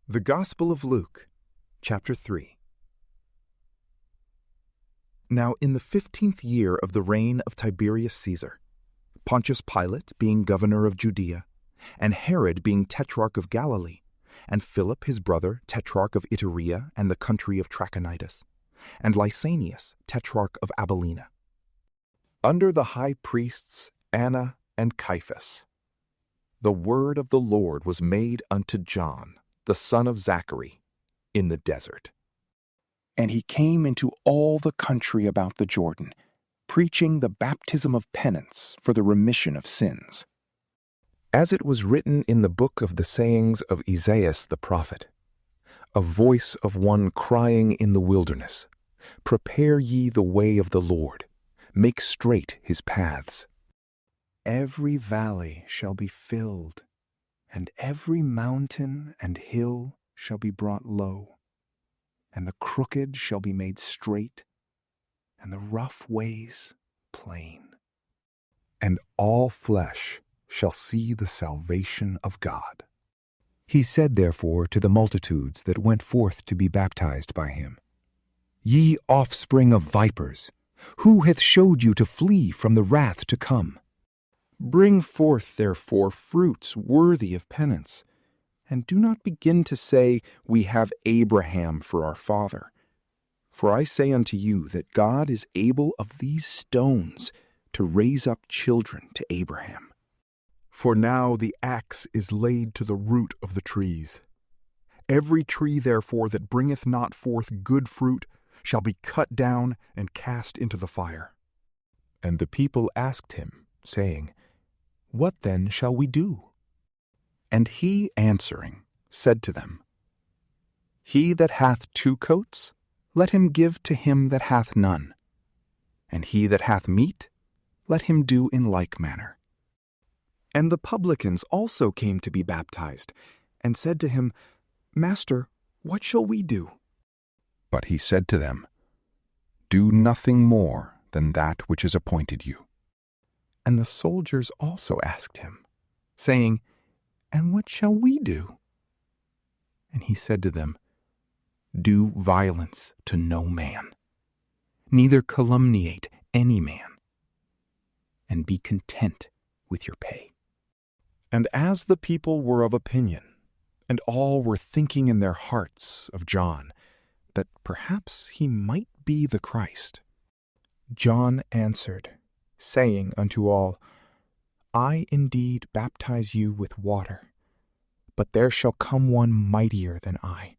The Gospel of Luke, chapter 3. Now in the 15th year of the reign of Tiberius Caesar, Pontius Pilate being governor of Judea, and Herod being tetrarch of Galilee, and Philip his brother tetrarch of Iturea and the country of Trachonitis, and Lysanias tetrarch of Abilene, under the high priests Anna and Caiaphas, the word of the Lord was made unto John, the son of Zachary, in the desert. And he came into all the country about the Jordan, preaching the baptism of penance for the remission of sins. As it was written in the book of the sayings of Isaiah the prophet, a voice of one crying in the wilderness, Prepare ye the way of the Lord, make straight his paths. Every valley shall be filled, and every mountain and hill shall be brought low, and the crooked shall be made straight, and the rough ways plain. And all flesh shall see the salvation of God. He said therefore to the multitudes that went forth to be baptized by him, Ye offspring of vipers, who hath showed you to flee from the wrath to come? Bring forth therefore fruits worthy of penance, and do not begin to say, We have Abraham for our father. For I say unto you that God is able of these stones to raise up children to Abraham. For now the axe is laid to the root of the trees. Every tree therefore that bringeth not forth good fruit shall be cut down and cast into the fire. And the people asked him, saying, What then shall we do? And he answering said to them, He that hath 2 coats, let him give to him that hath none. And he that hath meat, let him do in like manner. And the publicans also came to be baptized, and said to him, Master, what shall we do? But he said to them, Do nothing more than that which is appointed you. And the soldiers also asked him, saying, And what shall we do? And he said to them, Do violence to no man, neither calumniate any man, and be content with your pay. And as the people were of opinion, and all were thinking in their hearts of John, that perhaps he might be the Christ, John answered, saying unto all, I indeed baptize you with water, but there shall come one mightier than I,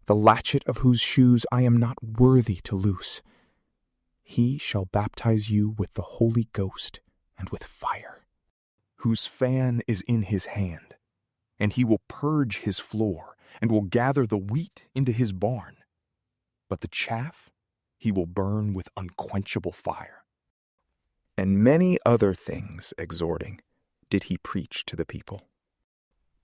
the latchet of whose shoes I am not worthy to loose. He shall baptize you with the Holy Ghost and with fire, whose fan is in his hand, and he will purge his floor, and will gather the wheat into his barn, but the chaff he will burn with unquenchable fire. And many other things exhorting did he preach to the people.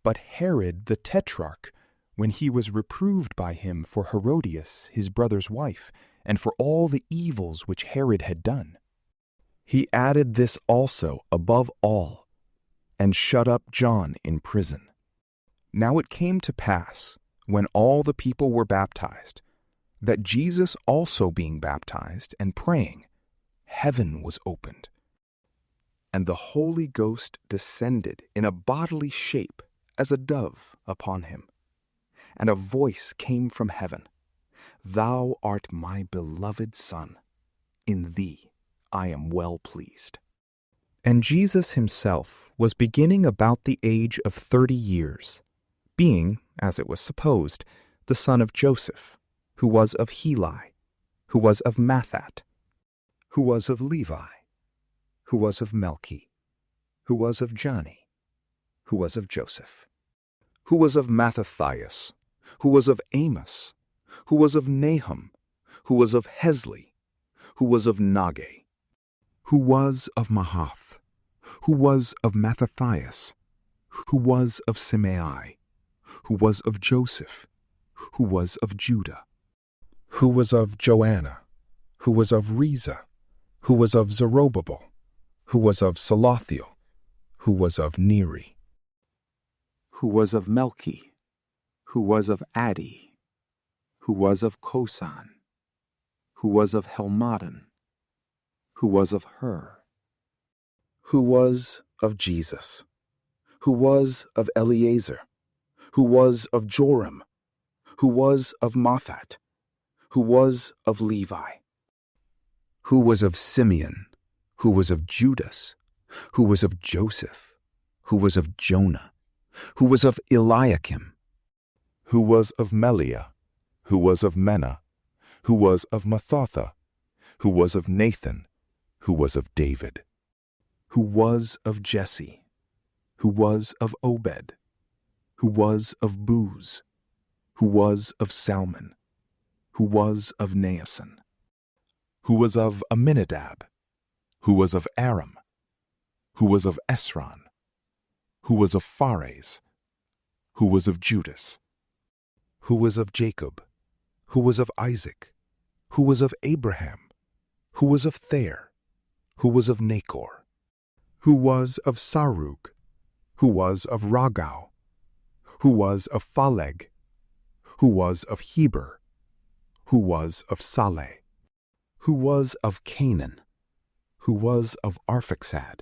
But Herod the tetrarch, when he was reproved by him for Herodias his brother's wife, and for all the evils which Herod had done, he added this also above all, and shut up John in prison. Now it came to pass, when all the people were baptized, that Jesus also being baptized and praying, heaven was opened, and the Holy Ghost descended in a bodily shape as a dove upon him. And a voice came from heaven, Thou art my beloved Son, in thee I am well pleased. And Jesus himself was beginning about the age of 30 years, being, as it was supposed, the son of Joseph, who was of Heli, who was of Mathat, who was of Levi, who was of Melchi, who was of Johnny, who was of Joseph, who was of Mattathias, who was of Amos, who was of Nahum, who was of Hesli, who was of Nagge, who was of Mahath, who was of Mattathias, who was of Simei, who was of Joseph, who was of Judah, who was of Joanna, who was of Reza, who was of Zerubbabel, who was of Salathiel, who was of Neri, who was of Melchi, who was of Addi, who was of Kosan, who was of Helmadon, who was of Hur, who was of Jesus, who was of Eleazar, who was of Joram, who was of Mathat, who was of Levi, who was of Simeon, who was of Judas, who was of Joseph, who was of Jonah, who was of Eliakim, who was of Meliah, who was of Menna, who was of Mathatha, who was of Nathan, who was of David, who was of Jesse, who was of Obed, who was of Booz, who was of Salmon, who was of Naasson, who was of Aminadab, who was of Aram, who was of Esron, who was of Phares, who was of Judas, who was of Jacob, who was of Isaac, who was of Abraham, who was of Thair, who was of Nachor, who was of Sarug, who was of Ragau, who was of Phaleg, who was of Heber, who was of Saleh, who was of Canaan, who was of Arphaxad,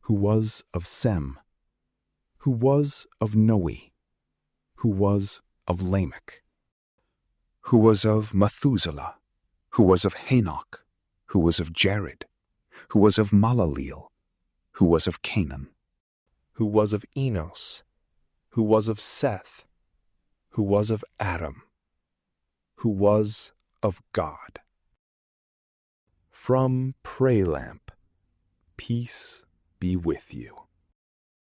who was of Sem, who was of Noe, who was of Lamech, who was of Methuselah, who was of Hanoch, who was of Jared, who was of Malaleel, who was of Canaan, who was of Enos, who was of Seth, who was of Adam, who was of God. From PrayLamp, peace be with you.